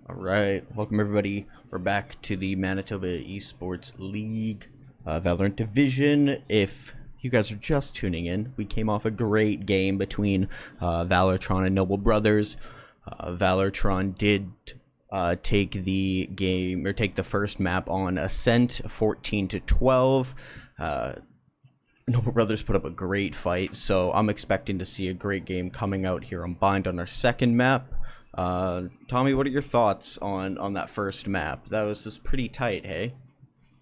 All right, welcome everybody. We're back to the Manitoba Esports League Valorant Division. If you guys are just tuning in, we came off a great game between VALORTRON and Noble Brothers. VALORTRON did take the game or take the first map on Ascent, 14 to 12. Noble Brothers put up a great fight, so I'm expecting to see a great game coming out here on Bind on our second map. Tommy, what are your thoughts on that first map? That was just pretty tight, hey?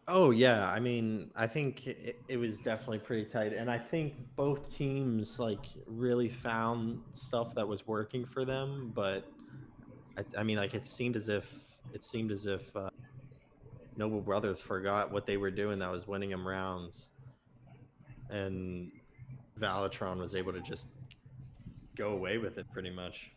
Oh yeah, I mean, I think it was definitely pretty tight, and I think both teams like really found stuff that was working for them. But I mean, like it seemed as if Noble Brothers forgot what they were doing that was winning them rounds, and Valotron was able to just go away with it pretty much.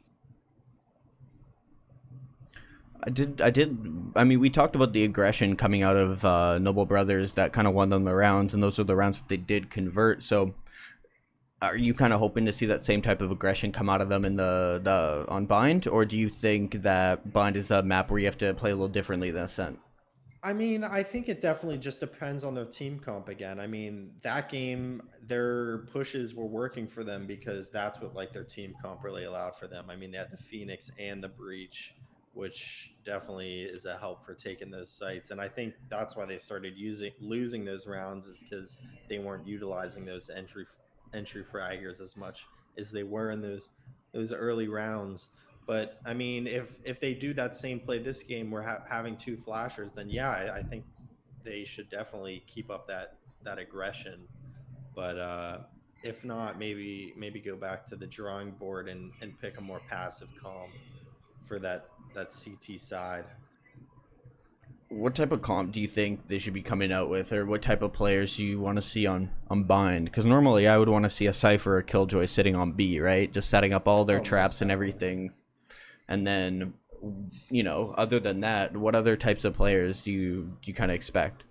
I mean, we talked about the aggression coming out of Noble Brothers that kind of won them the rounds, and those are the rounds that they did convert. So, are you kind of hoping to see that same type of aggression come out of them in the on Bind, or do you think that Bind is a map where you have to play a little differently than Ascent? I mean, I think it definitely just depends on their team comp again. I mean, that game, their pushes were working for them because that's what like their team comp really allowed for them. I mean, they had the Phoenix and the Breach, which definitely is a help for taking those sites. And I think that's why they started using losing those rounds is because they weren't utilizing those entry fraggers as much as they were in those early rounds. But I mean, if they do that same play this game, we're having two flashers, then yeah, I think they should definitely keep up that aggression. But if not, maybe go back to the drawing board and pick a more passive comp for that CT side. What type of comp do you think they should be coming out with, or what type of players do you want to see on Bind? Because normally I would want to see a Cypher or Killjoy sitting on B, right? Just setting up all their Oh, most traps and definitely. everything. And then, other than that, what other types of players do you kind of expect?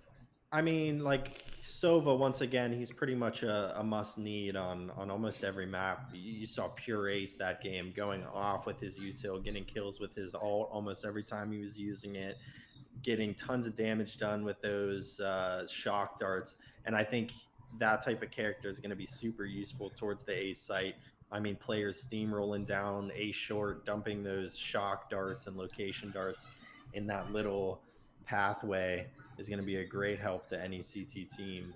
I mean, like Sova once again, he's pretty much a must need on almost every map. You saw Pure Ace that game going off with his util, getting kills with his ult almost every time he was using it, getting tons of damage done with those shock darts. And I think that type of character is going to be super useful towards the A site. I mean, players steamrolling down A short, dumping those shock darts and location darts in that little pathway is going to be a great help to any CT team.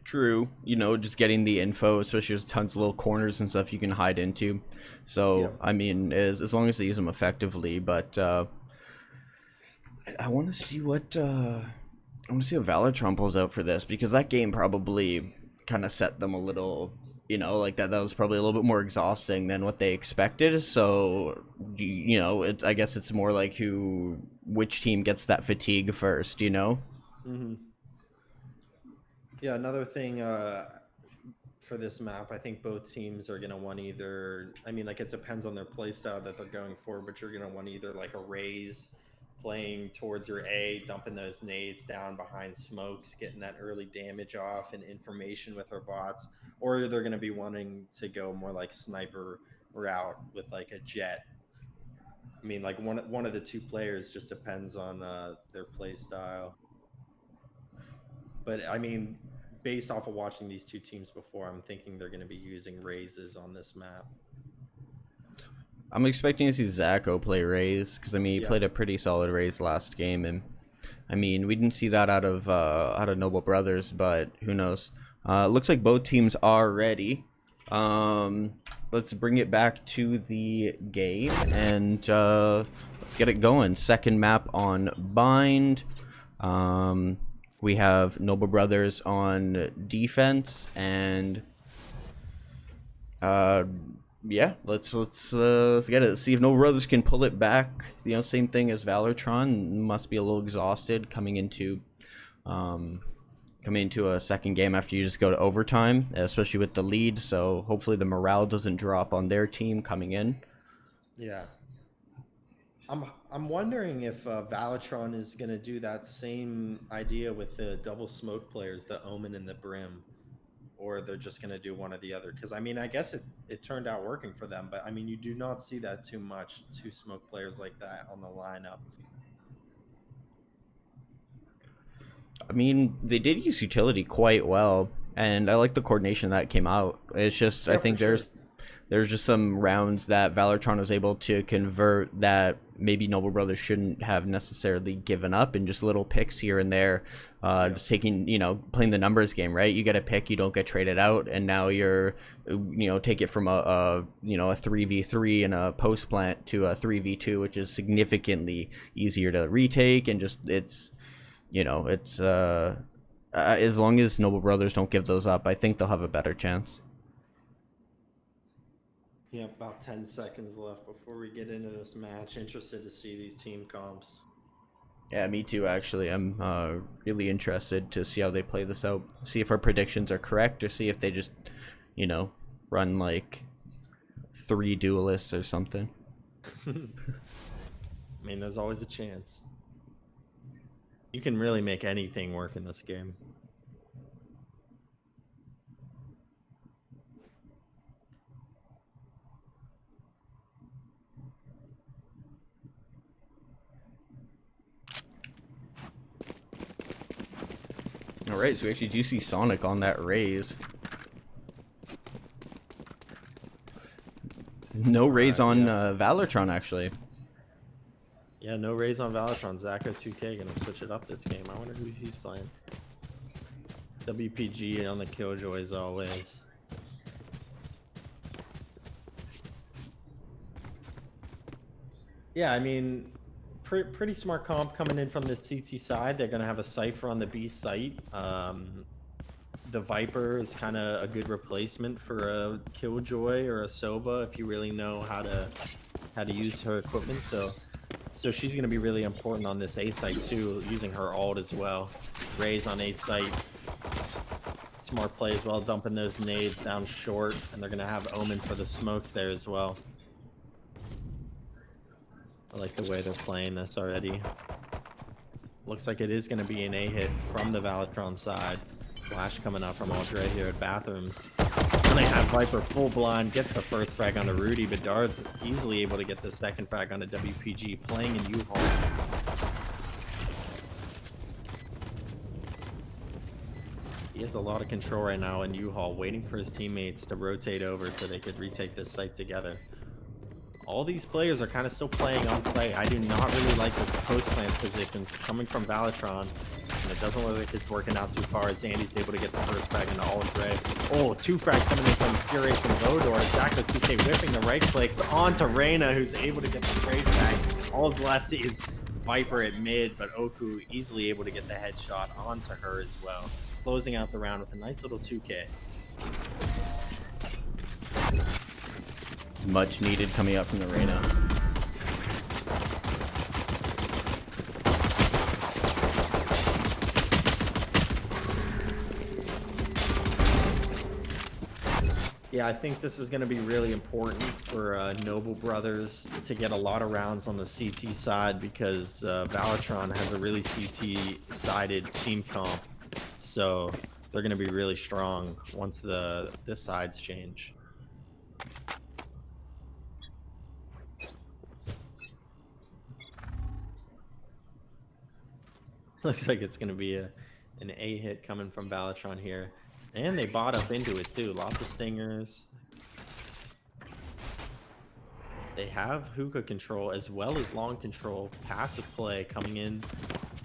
True, just getting the info, especially there's tons of little corners and stuff you can hide into. So, Yep. I mean, as long as they use them effectively, but I want to see what I want to see what Valortron pulls out for this because that game probably kind of set them a little, like that. That was probably a little bit more exhausting than what they expected. So, I guess it's more like which team gets that fatigue first. Hmm. Yeah. Another thing for this map, I think both teams are going to want either, I mean, like it depends on their play style that they're going for, but you're going to want either like a raise playing towards your A, dumping those nades down behind smokes, getting that early damage off and information with her bots, or they're going to be wanting to go more like sniper route with like a jet. I mean, like one of the two players just depends on their play style. But I mean, based off of watching these two teams before, I'm thinking they're going to be using raises on this map. I'm expecting to see Zacho play Raze because I mean he Yeah. played a pretty solid Raze last game, and I mean we didn't see that out of Noble Brothers, but who knows? Looks like both teams are ready. Um, let's bring it back to the game and let's get it going. Second map on Bind. Um, we have Noble Brothers on defense and uh, yeah, let's get it. Let's see if No Brothers can pull it back. Same thing as Valortron. Must be a little exhausted um, coming into a second game after you just go to overtime, especially with the lead. So hopefully the morale doesn't drop on their team coming in. Yeah. I'm wondering if Valotron is going to do that same idea with the double smoke players, the Omen and the Brim, or they're just going to do one or the other. Because I mean, I guess it turned out working for them, but I mean, you do not see that too much. Two smoke players like that on the lineup. I mean, they did use utility quite well, and I like the coordination that came out. It's just I Yeah, think for sure. there's just some rounds that Valortron was able to convert that maybe Noble Brothers shouldn't have necessarily given up, and just little picks here and there. Yeah. Just taking, playing the numbers game, right? You get a pick, you don't get traded out, and now you're, take it from a 3v3 in a post plant to a 3v2, which is significantly easier to retake, and just it's as long as Noble Brothers don't give those up, I think they'll have a better chance. Yeah, about 10 seconds left before we get into this match. Interested to see these team comps. Yeah, me too, actually. I'm really interested to see how they play this out. See if our predictions are correct, or see if they just, run like 3 duelists or something. I mean, there's always a chance. You can really make anything work in this game. Alright, so we actually do see Sonic on that raise. No raise on Valortron, actually. Yeah, no raise on Valortron. Zacko2K gonna switch it up this game. I wonder who he's playing. WPG on the Killjoy as always. Yeah, I mean, pretty smart comp coming in from the CT side. They're gonna have a Cypher on the B site. The Viper is kind of a good replacement for a Killjoy or a Sova if you really know how to use her equipment. So she's going to be really important on this A site too, using her ult as well. Raze on A site. Smart play as well, dumping those nades down short, and they're going to have Omen for the smokes there as well. I like the way they're playing this already. Looks like it is going to be an A hit from the Valortron side. Flash coming out from Aldre here at Bathrooms. And they have Viper full blind, gets the first frag onto Rudy, but Dard's easily able to get the second frag onto WPG, playing in U-Haul. He has a lot of control right now in U-Haul, waiting for his teammates to rotate over so they could retake this site together. All these players are kind of still playing on site. I do not really like this post-plant position coming from Valortron. And it doesn't look like it's working out too far as Andy's able to get the first frag into Aldre. Oh, 2 frags coming in from Furious and Vodor. Zacko2K whipping the right clicks onto Reyna, who's able to get the trade frag. All that's left is Viper at mid, but Oku easily able to get the headshot onto her as well. Closing out the round with a nice little 2K. Much needed coming up from the Reyna. Yeah, I think this is going to be really important for Noble Brothers to get a lot of rounds on the CT side, because Valortron has a really CT-sided team comp. So they're going to be really strong once the sides change. Looks like it's going to be an A hit coming from Valortron here. And they bought up into it too. Lots of stingers. They have hookah control as well as long control. Passive play coming in.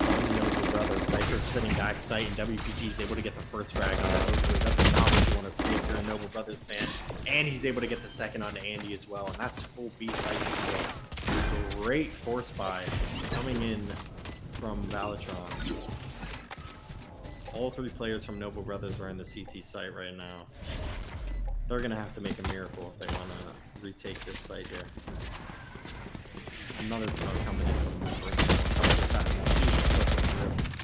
Noble Brothers. Viper sitting back site, and WPG is able to get the first frag on that Oku. That's not what you want to see if you're a Noble Brothers fan. And he's able to get the second onto Andy as well. And that's full B site control. Great force buy coming in from Valortron. All 3 players from Noble Brothers are in the CT site right now. They're going to have to make a miracle if they want to retake this site here. Another throw coming in from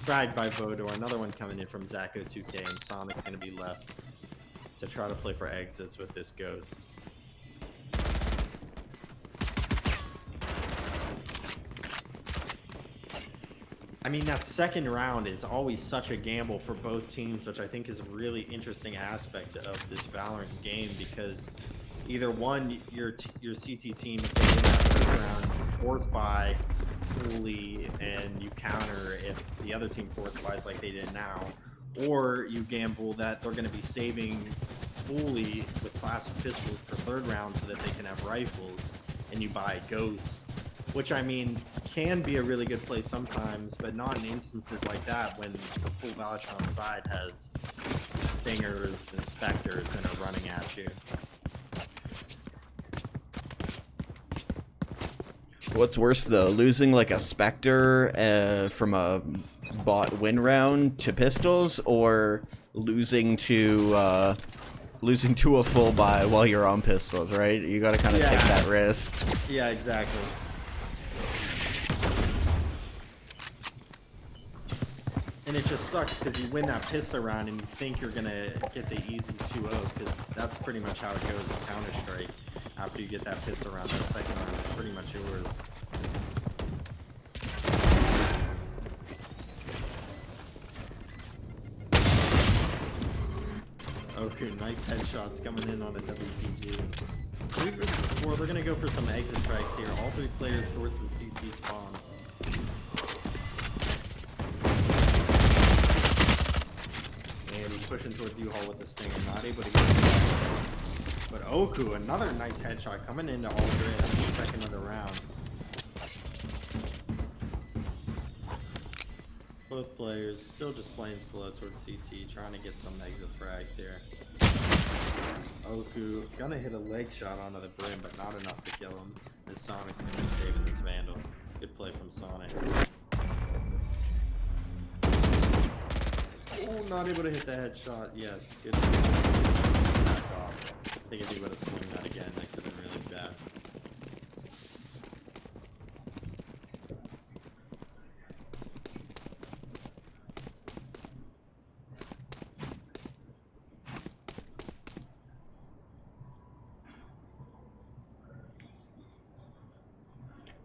dragged by Vodor. Another one coming in from Zacko2K, and Sonic's going to be left to try to play for exits with this Ghost. I mean, that second round is always such a gamble for both teams, which I think is a really interesting aspect of this Valorant game, because either one, your CT team, if they win that first round, force buy fully and you counter if the other team force buys like they did now, or you gamble that they're going to be saving fully with classic pistols for third round so that they can have rifles, and you buy ghosts, which, I mean, can be a really good play sometimes, but not in instances like that when the full VALORTRON side has stingers and specters and are running at you. What's worse though, losing like a Spectre from a bot win round to pistols, or losing to a full buy while you're on pistols, right? You gotta kind of take that risk. Yeah, exactly. And it just sucks because you win that pistol round and you think you're gonna get the easy 2-0, because that's pretty much how it goes in Counter-Strike. After you get that pistol round, that second round is pretty much yours. Okay, nice headshots coming in on a WPG. 3 versus 4, they're gonna go for some exit strikes here. All 3 players towards the CT spawn. And he's pushing towards U-Haul with the stinger, not able to get it. But Oku, another nice headshot coming into all grid. Check another round. Both players still just playing slow towards CT, trying to get some exit frags here. Oku gonna hit a leg shot onto the brim, but not enough to kill him. As Sonic's gonna be saving this Vandal. Good play from Sonic. Oh, not able to hit the headshot. Yes, good. Back off. I think if he would have swung that again, that could have been really bad.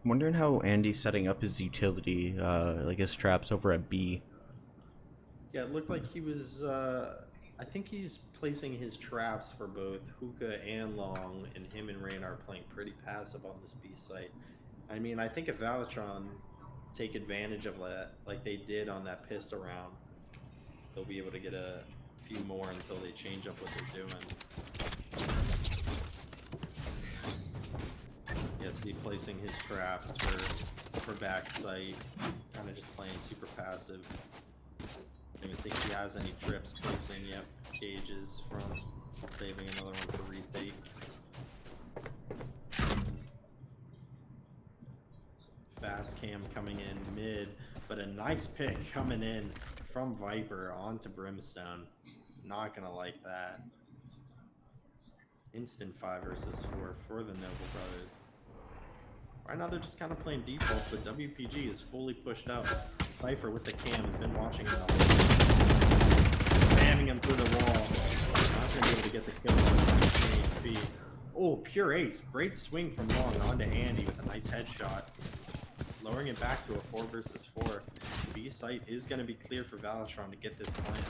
I'm wondering how Andy's setting up his utility, like his traps over at B. Yeah, it looked like he was, I think he's placing his traps for both Hookah and Long, and him and Rain are playing pretty passive on this B site. I mean, I think if VALORTRON take advantage of that, like they did on that pistol round, they'll be able to get a few more until they change up what they're doing. Yes, he's placing his traps for back site, kind of just playing super passive. I don't even think he has any trips placing. Yep, cages from saving another one for retake. Fast cam coming in mid, but a nice pick coming in from Viper onto Brimstone. Not gonna like that. Instant 5 versus 4 for the Noble Brothers. Right now they're just kind of playing default, but WPG is fully pushed out. Cypher with the cam has been watching it all. Spamming him through the wall. Not gonna be able to get the kill on HP. Oh, pure ace. Great swing from Long onto Andy with a nice headshot. Lowering it back to a 4 versus 4. B site is gonna be clear for VALORTRON to get this point.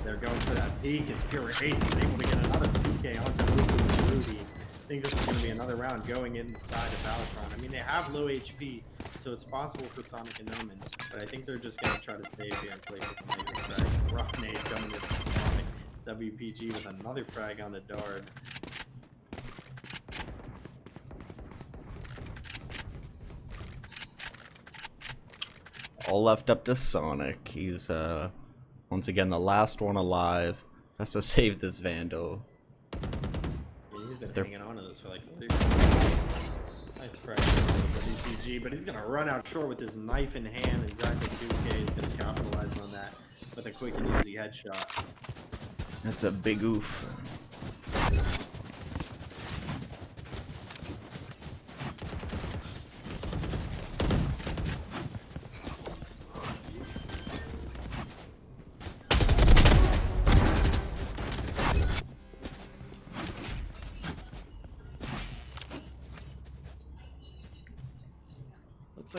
They're going for that peak as Pure Ace is able to get another 2K onto Oku and Rudy. I think this is going to be another round going inside of Valorant. I mean, they have low HP, so it's possible for Sonic and Omen, but I think they're just going to try to save here and play for some laser frags. Rough nade coming in from Sonic. WPG with another frag on the Dart. All left up to Sonic. He's once again the last one alive. Has to save this Vandal. Yeah, he's been hanging on to this for like 30 minutes. Nice frag for DPG, but he's gonna run out short with his knife in hand, and Zacko 2K is gonna capitalize on that with a quick and easy headshot. That's a big oof.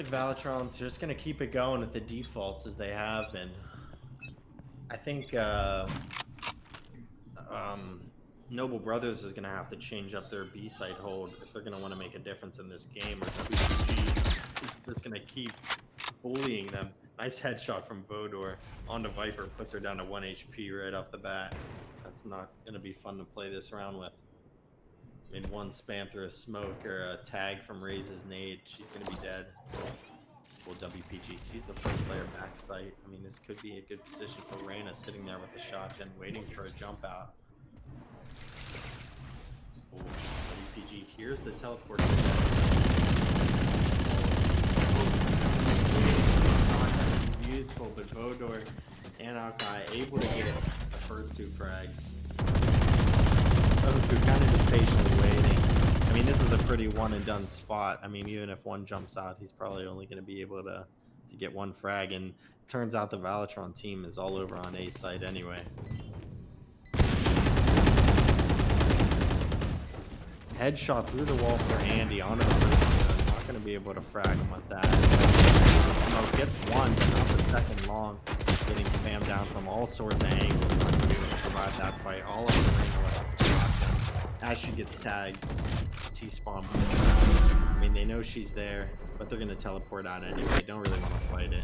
like Valortron's just gonna keep it going at the defaults as they have been. I think Noble Brothers is gonna have to change up their B site hold if they're gonna want to make a difference in this game, or WPG is just gonna keep bullying them. Nice headshot from Vodor onto Viper, puts her down to 1 HP right off the bat. That's not gonna be fun to play this round with. I mean, one spam through a smoke or a tag from Raze's nade, she's gonna be dead. Well, WPG sees the first player back site. I mean, this could be a good position for Reyna, sitting there with the shotgun, waiting for a jump out. Oh, WPG hears the teleport. Beautiful, but Vodor and Alkai able to get the first 2 frags. Oku kind of just patiently waiting. I mean, this is a pretty one and done spot. I mean, even if one jumps out, he's probably only going to be able to get 1 frag. And turns out the Valortron team is all over on A site anyway. Headshot through the wall for Andy onto the first. Not going to be able to frag him with that. No, gets 1, but not the second long. Getting spammed down from all sorts of angles. Not going to be able to survive that fight. All of the as she gets tagged. T-spawn. I mean, they know she's there, but they're gonna teleport out anyway. Don't really want to fight it.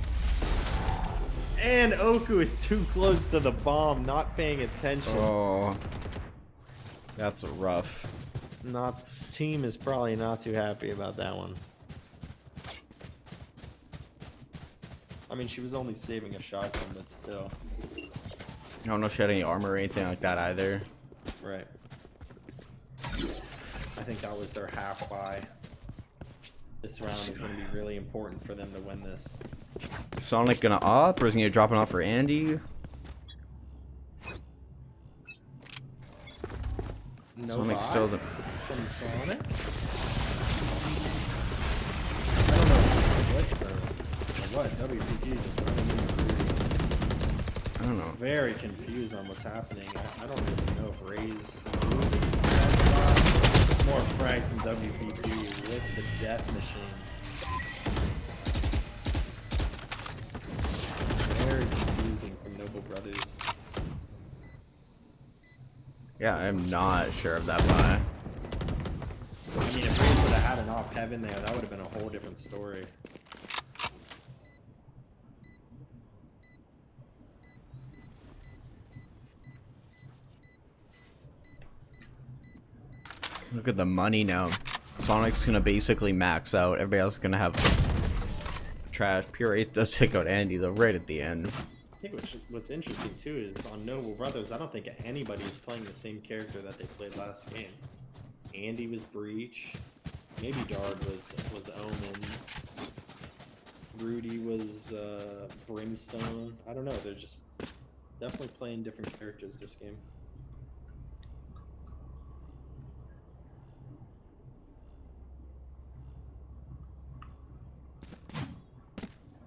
And Oku is too close to the bomb, not paying attention. Oh, that's rough. Team is probably not too happy about that one. I mean, she was only saving a shotgun, but still. I don't know if she had any armor or anything like that either. Right. I think that was their half buy. This round is going to be really important for them to win this. Sonic gonna op, or is he gonna drop it off for Andy? No Sonic's still the... from Sonic? I don't know what WPG just running in the I don't know. very confused on what's happening. I don't really know if Ray's more frags from WPG with the death machine. Very confusing from Noble Brothers. Yeah, I'm not sure of that buy. I mean, if Ray would have had an off heaven there, that would have been a whole different story. Look at the money now. Sonic's gonna basically max out. Everybody else is gonna have trash. Pure Ace does take out Andy though, right at the end. I think what's interesting too is on Noble Brothers, I don't think anybody is playing the same character that they played last game. Andy was Breach. Maybe Dard was Omen. Rudy was Brimstone. I don't know. They're just definitely playing different characters this game.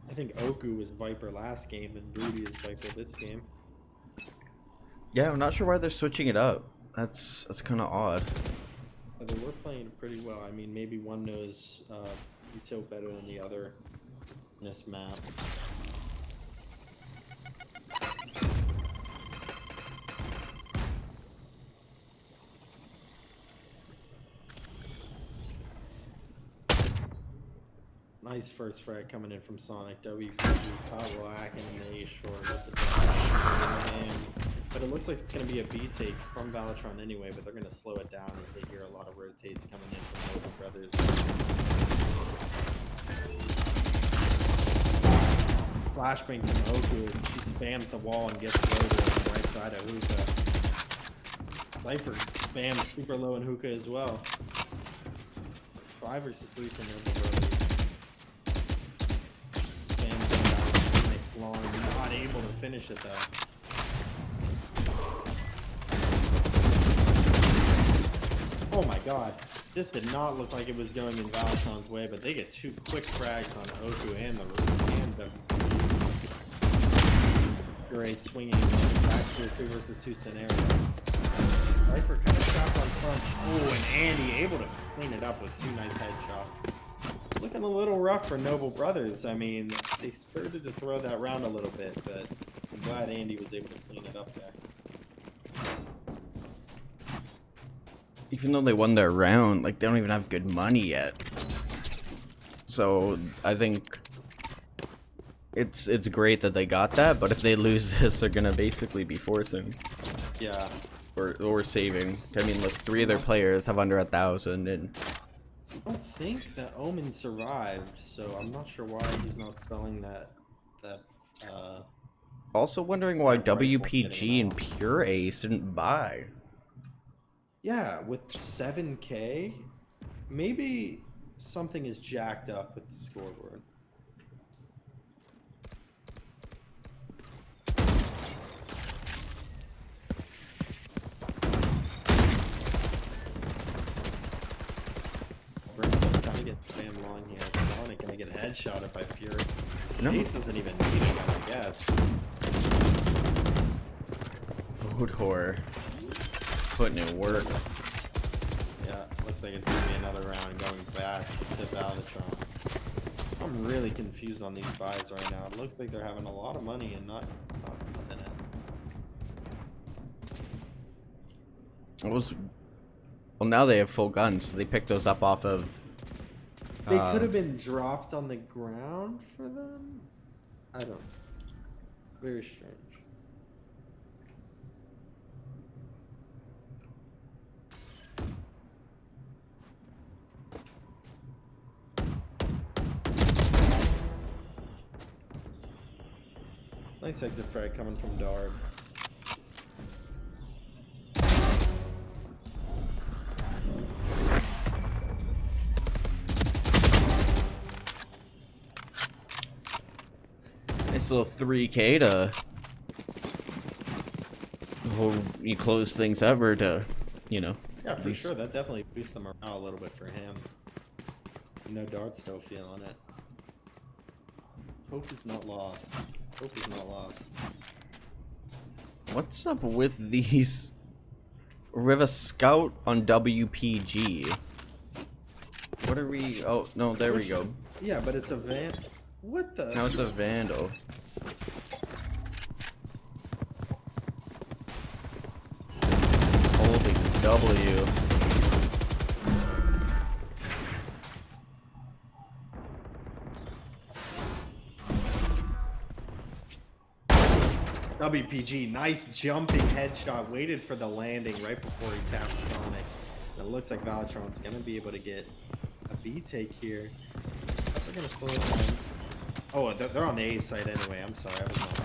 I think Oku was Viper last game and Rudy is Viper this game. Yeah, I'm not sure why they're switching it up. That's kind of odd. But they were playing pretty well. I mean, maybe one knows util better than the other in this map. Nice first frag coming in from Sonic. WPG caught lacking in the A short with the but it looks like it's going to be a B take from Valortron anyway, but they're going to slow it down as they hear a lot of rotates coming in from Noble Brothers. Flashbang from Oku. She spams the wall and gets loaded on the right side of Hookah. Viper spams super low in Hookah as well. 5 versus 3 from Noble Brothers. Long, not able to finish it though. Oh my god, this did not look like it was going in Valortron's way, but they get 2 quick frags on Oku and the Gray swinging back to a 2 versus 2 scenario. Cypher kind of trapped on front. Oh, and Andy able to clean it up with 2 nice headshots. It's looking a little rough for Noble Brothers. I mean, they started to throw that round a little bit, but I'm glad Andy was able to clean it up there. Even though they won their round, like, they don't even have good money yet. So I think it's great that they got that, but if they lose this, they're gonna basically be forcing. Yeah. Or saving. I mean, look, 3 of their players have under 1,000, and I don't think that Omen survived, so I'm not sure why he's not selling that. Also wondering why that rifle WPG getting and out. Pure Ace didn't buy. Yeah, with 7K, maybe something is jacked up with the scoreboard. Brimstone trying to get spam long here. Sonic gonna get headshotted by Fury. No. Ace doesn't even need it, I guess. Vodor putting in work. Yeah, looks like it's gonna be another round going back to VALORTRON. I'm really confused on these buys right now. It looks like they're having a lot of money and not using it. It was well. Now they have full guns, so they picked those up off of. They could have been dropped on the ground for them. I don't know. Very strange. Nice exit frag coming from Darb. Nice little 3K to. You close things ever to, you know. Yeah, for least- sure. That definitely boosts the morale a little bit for him. You know, Dart's still feeling it. Hope is not lost. Hope is not lost. What's up with these? We have a scout on WPG. What are we? Oh no, there we go. Yeah, but it's a van. What the? Now it's a Vandal. Holy W. WPG, nice jumping headshot. Waited for the landing right before he tapped Sonic. And it looks like VALORTRON's gonna be able to get a B take here. They're gonna slow it down. Oh, they're on the A side anyway. I'm sorry, I was not.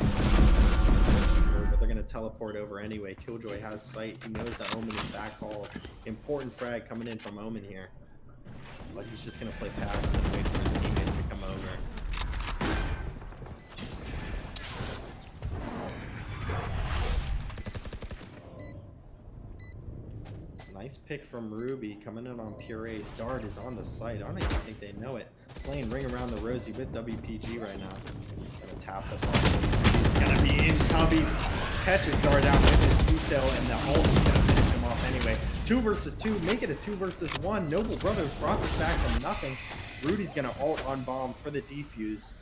But they're gonna teleport over anyway. Killjoy has sight. He knows that Omen is back hall. Important frag coming in from Omen here. But he's just gonna play passive and wait for his teammates to come over. Nice pick from Ruby coming in on Pure Ace. Dart is on the site. I don't even think they know it. Playing ring around the rosy with WPG right now. Gonna tap the ball. He's gonna be in Cubby. Catches Dart out with his detail, and the ult is gonna finish him off anyway. 2 versus 2. Make it a 2 versus 1. Noble Brothers brought this back from nothing. Rudy's gonna ult on bomb for the defuse.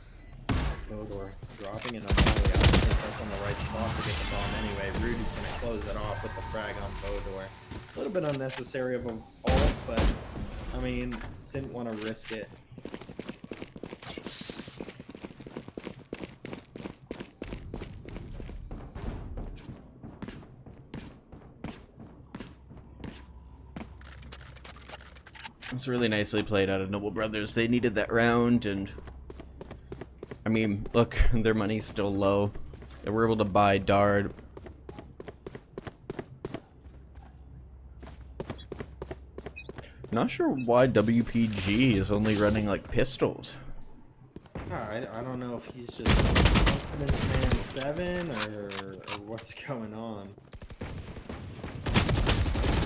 Vodor dropping it on Molly. I don't think that's on the right spot to get the bomb anyway. Rudy's gonna close it off with the frag on Vodor. A little bit unnecessary of an ult, but I mean, didn't want to risk it. It's really nicely played out of Noble Brothers. They needed that round, and I mean, look, their money's still low. They were able to buy Dart. Not sure why WPG is only running like pistols. I don't know if he's just confidence man 7 or what's going on.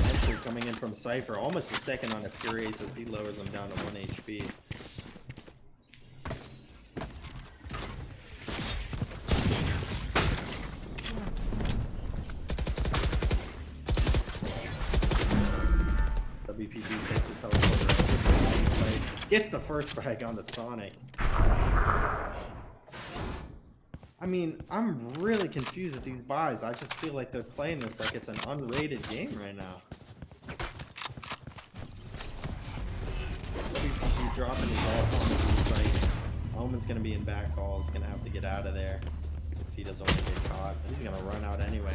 Actually coming in from Cypher, almost a second on a Pure Ace as he lowers him down to 1 HP. WPG takes the teleporter. gets the first frag on the Sonic. I mean, I'm really confused at these buys. I just feel like they're playing this like it's an unrated game right now. He's dropping his ult on the site. Omen's gonna be in back hall. He's gonna have to get out of there if he doesn't want to get caught. He's gonna run out anyway.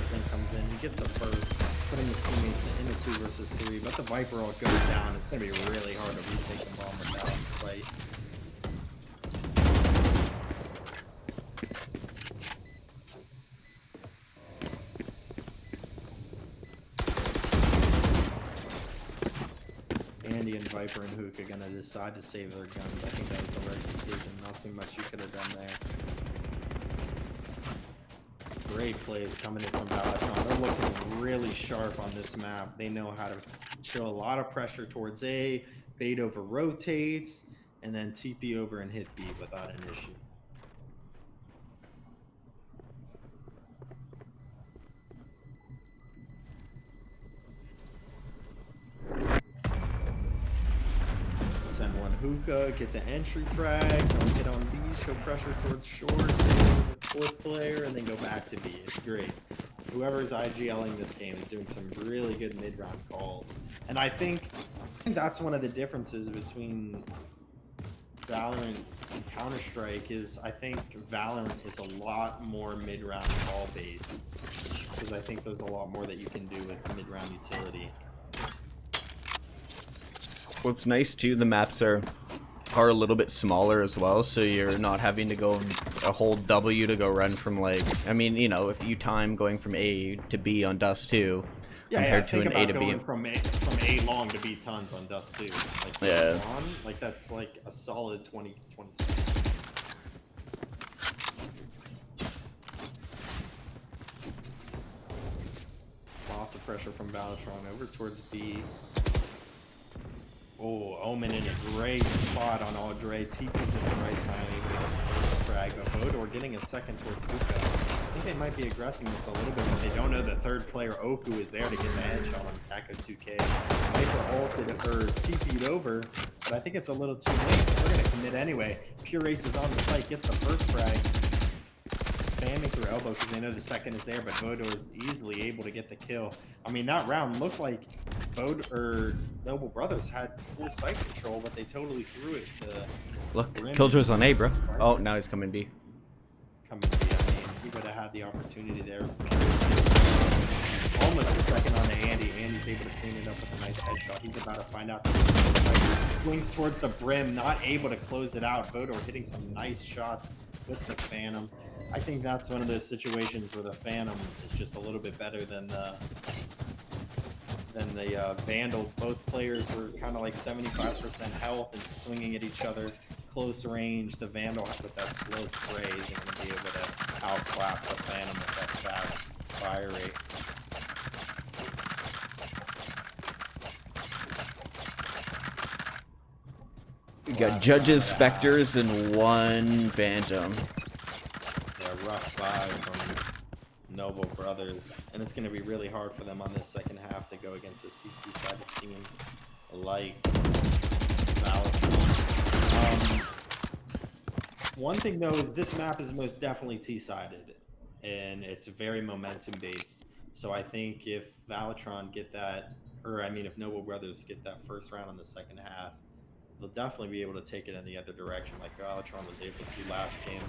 Thing comes in. He gets the first, putting his teammates in a 2 versus 3. But the Viper ult goes down. It's gonna be really hard to retake the bomb without him fight. Andy and Viper and Hook are gonna decide to save their guns. I think that was the right decision. Nothing much you could have done there. Great plays coming in from VALORTRON. They're looking really sharp on this map. They know how to show a lot of pressure towards A, bait over rotates, and then TP over and hit B without an issue. Send one hookah, get the entry frag, don't hit on B, show pressure towards short, fourth player, and then go back to B. It's great. Whoever's IGLing this game is doing some really good mid-round calls. And I think that's one of the differences between Valorant and Counter-Strike is I think Valorant is a lot more mid-round call based. Because I think there's a lot more that you can do with mid-round utility. What's nice too, the maps are a little bit smaller as well, so you're not having to go a whole W to go run from, like, I mean, you know, if you time going from A to B on Dust 2 compared to an A to B. From A long to B tons on Dust 2. Like, yeah. Like that's like a solid 20 seconds. Lots of pressure from VALORTRON over towards B. Oh, Omen in a great spot on Audrey. TP's in the right time, able to get the first frag. But Bodor getting a second towards Hookah. I think they might be aggressing this a little bit, but they don't know the third player, Oku, is there to get the headshot on Taco 2K. Viper ulted or TP'd over, but I think it's a little too late. We're going to commit anyway. Pure Ace is on the site, gets the first frag. Spamming through elbow because they know the second is there, but Bodor is easily able to get the kill. I mean, that round looked like Noble Brothers had full site control, but they totally threw it to... Look, Killjoy's on A, bro. Oh, now he's coming B. Coming B, I mean, he would have had the opportunity there. Almost a second on the Andy. Andy's able to clean it up with a nice headshot. He's about to find out. Swings towards the brim, not able to close it out. Bodor hitting some nice shots with the Phantom. I think that's one of those situations where the Phantom is just a little bit better than the Vandal. Both players were kind of like 75% health and swinging at each other. Close range. The Vandal with that slow spray isn't going to be able to outclass the Phantom with that fast fire rate. You got Judges, Spectres, and one Phantom. Rough buy from Noble Brothers, and it's going to be really hard for them on this second half to go against a CT-sided team like VALORTRON. One thing though is this map is most definitely T-sided, and it's very momentum based. So I think if VALORTRON get that, or I mean if Noble Brothers get that first round in the second half, they'll definitely be able to take it in the other direction like VALORTRON was able to last game.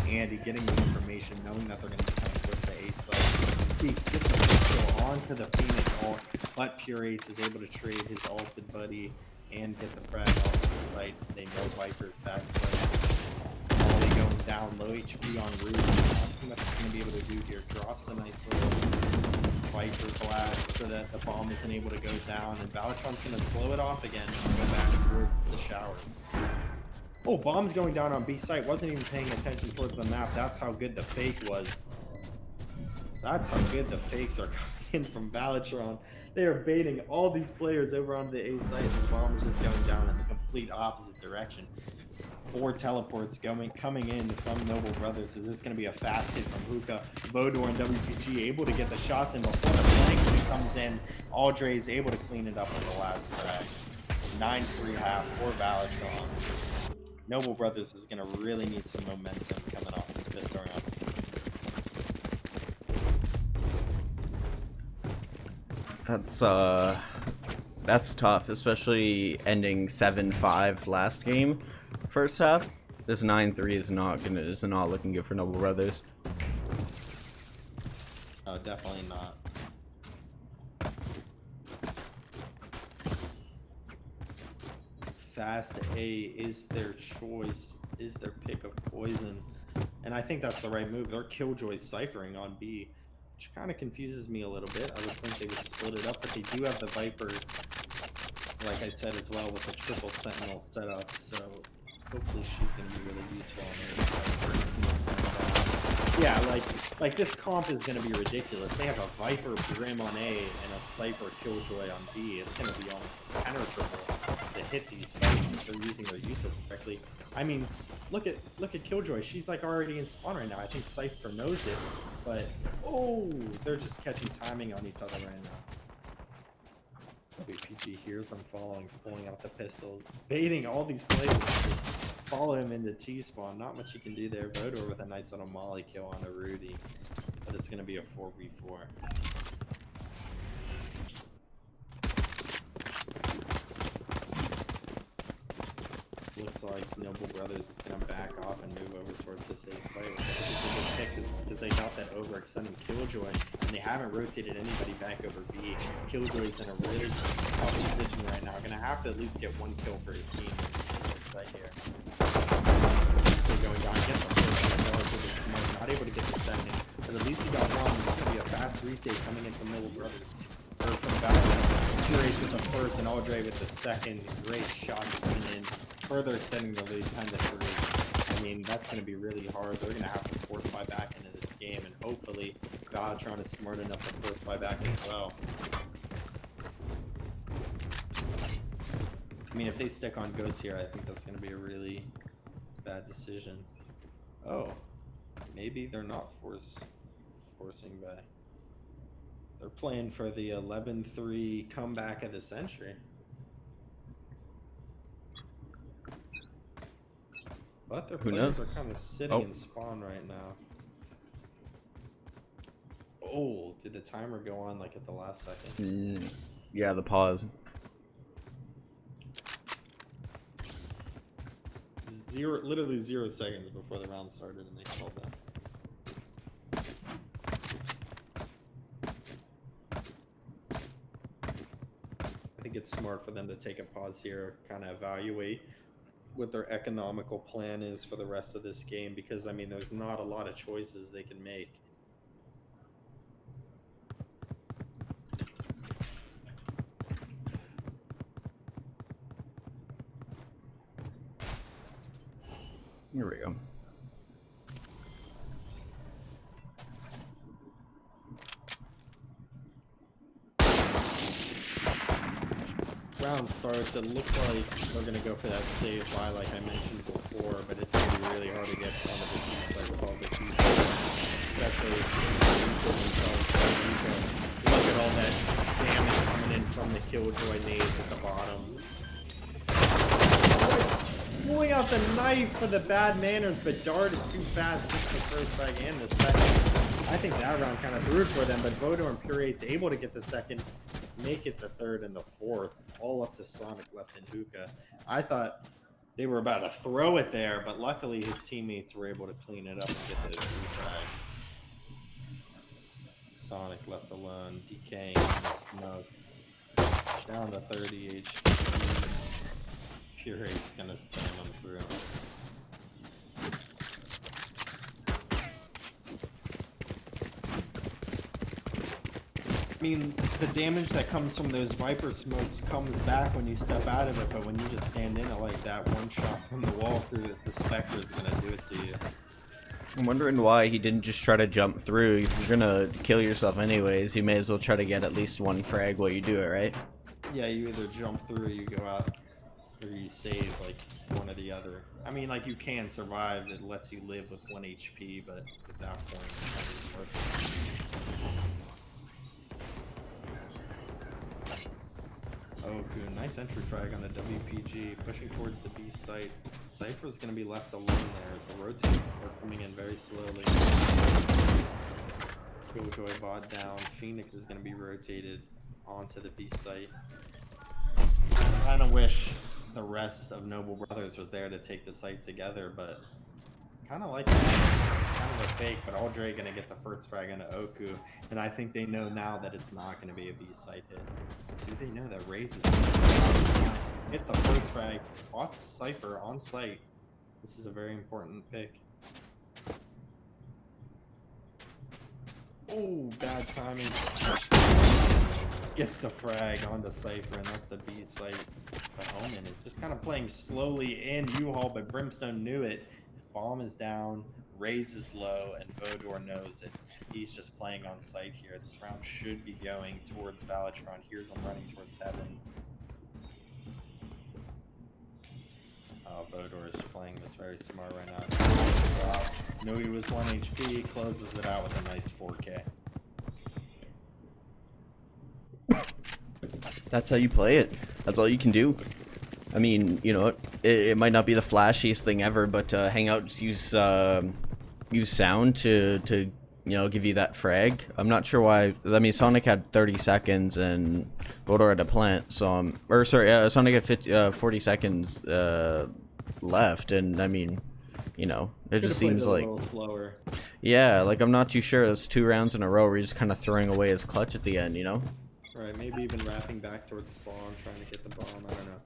Andy getting the information, knowing that they're going to be coming towards the Ace side. He gets the pistol onto the Phoenix ult, but Pure Ace is able to trade his ulted buddy and get the frag off the right. They know Viper's backside. Ollie going down, low HP on Rude. Not too much he's going to be able to do here. Drops a nice little Viper blast so that the bomb isn't able to go down, and VALORTRON's going to blow it off again and go back towards the showers. Oh, bomb's going down on B site. Wasn't even paying attention towards the map. That's how good the fake was. That's how good the fakes are coming in from VALORTRON. They are baiting all these players over on the A site, and the bomb is just going down in the complete opposite direction. 4 teleports coming in from Noble Brothers. Is this going to be a fast hit from Hookah? Vodor and WPG able to get the shots in before the flank comes in. Audrey is able to clean it up with the last frag. 9-3 half for Valorantron. Noble Brothers is going to really need some momentum coming off this fifth round. That's tough, especially ending 7-5 last game, first half. This 9-3 is not looking good for Noble Brothers. Oh, definitely not. Fast A is their choice, is their pick of poison. And I think that's the right move. They're Killjoy ciphering on B, which kind of confuses me a little bit. I would think they would split it up, but they do have the Viper, like I said as well, with the triple Sentinel setup. So hopefully she's going to be really useful on their side. Yeah, like this comp is going to be ridiculous. They have a Viper Brim on A and a Cypher Killjoy on B. It's going to be impenetrable to hit these sites if they're using their util correctly. I mean, look at Killjoy. She's like already in spawn right now. I think Cypher knows it, but oh, they're just catching timing on each other right now. WPG hears them falling, pulling out the pistol, baiting all these players to follow him into T-spawn. Not much you can do there. Vodor with a nice little molly kill on a Rudy, but it's going to be a 4v4. Looks like Noble Brothers is going to back off and move over towards this A site. Because they got that overextending Killjoy, and they haven't rotated anybody back over B. Killjoy's in a really tough position right now. Going to have to at least get one kill for his team. It's right here. Still going down. Gets the first, not able to get the second, but at least he got one. It's going to be a fast retake coming in from Noble Brothers. Or from Valorant. Curious with the first, and Audrey with the second. Great shot coming in. Further extending the lead 10-3. I mean, that's going to be really hard. They're going to have to force buy back into this game, and hopefully VALORTRON is smart enough to force buy back as well. I mean, if they stick on Ghost here, I think that's going to be a really bad decision. Oh, maybe they're not forcing buy. They're playing for the 11-3 comeback of the century. But their players are kind of sitting in spawn right now. Oh, did the timer go on like at the last second? Yeah, the pause. Literally 0 seconds before the round started, and they called that. I think it's smart for them to take a pause here, kind of evaluate what their economical plan is for the rest of this game, because I mean there's not a lot of choices they can make. Here we go. Round starts, it looks like they're going to go for that save buy like I mentioned before, but it's going to be really hard to get on the defeat play with all the keys. Especially look at all that damage coming in from the Killjoy nades at the bottom. Pulling out the knife for the bad manners, but Dart is too fast just the first frag and the second. I think that round kind of threw for them, but Vodor and Purate's able to get the second, make it the third and the fourth, all up to Sonic left in hookah. I thought they were about to throw it there, but luckily his teammates were able to clean it up and get those two frags. Sonic left alone, decaying in the smoke. Down to 30 HP. Purate's gonna spam him through. I mean, the damage that comes from those Viper smokes comes back when you step out of it, but when you just stand in it like that, one shot from the wall through it, the Spectre is gonna do it to you. I'm wondering why he didn't just try to jump through. If you're gonna kill yourself anyways, you may as well try to get at least one frag while you do it, right? Yeah, you either jump through or you go out, or you save, like, one or the other. I mean, like, you can survive, it lets you live with 1 HP, but at that point, it's not really worth it. Oh, cool. Nice entry frag on a WPG, pushing towards the B site. Cypher's going to be left alone there. The rotates are coming in very slowly. Killjoy bot down. Phoenix is going to be rotated onto the B site. I kind of wish the rest of Noble Brothers was there to take the site together, but kind of like it. Kind of a fake, but Aldre going to get the first frag into Oku, and I think they know now that it's not going to be a B site hit. Do they know that Raze is going to hit the first frag, spots Cypher on site? This is a very important pick. Oh, bad timing. Gets the frag onto Cypher, and that's the B site. But Omen is just kind of playing slowly in U-Haul, but Brimstone knew it. Bomb is down, Raze is low, and Vodor knows it. He's just playing on site here. This round should be going towards VALORTRON. Here's him running towards heaven. Vodor is playing this very smart right now. Knew he was 1 HP, closes it out with a nice 4K. That's how you play it. That's all you can do. I mean, you know, it might not be the flashiest thing ever, but Hangouts use sound to you know, give you that frag. I'm not sure why. I mean, Sonic had 30 seconds and Vodor had a plant, so or sorry, Sonic had 40 seconds left, and I mean, you know, it just seems like, a little slower. Yeah, like I'm not too sure. It's 2 rounds in a row where you're just kind of throwing away his clutch at the end, you know? Right, maybe even wrapping back towards spawn, trying to get the bomb. I don't know.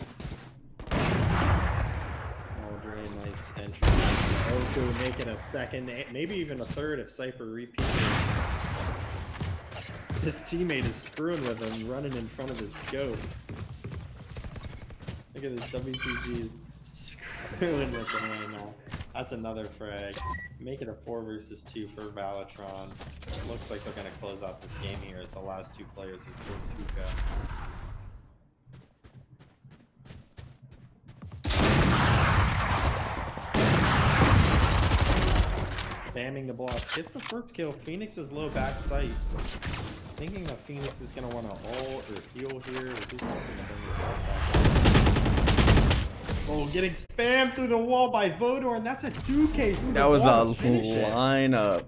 Aldre, nice entry. Oku making a second, maybe even a third if Cypher repeats. His teammate is screwing with him, running in front of his scope. Look at this WPG screwing with him right now. That's another frag. Make it a 4 versus 2 for VALORTRON. It looks like they're going to close out this game here as the last 2 players who towards Hookah. Spamming the blocks. Gets the first kill. Phoenix is low back sight. Thinking that Phoenix is going to want to ult or heal here. Or just going to bring his ult back. Oh, getting spammed through the wall by Vodor, and that's a 2K. That was a lineup.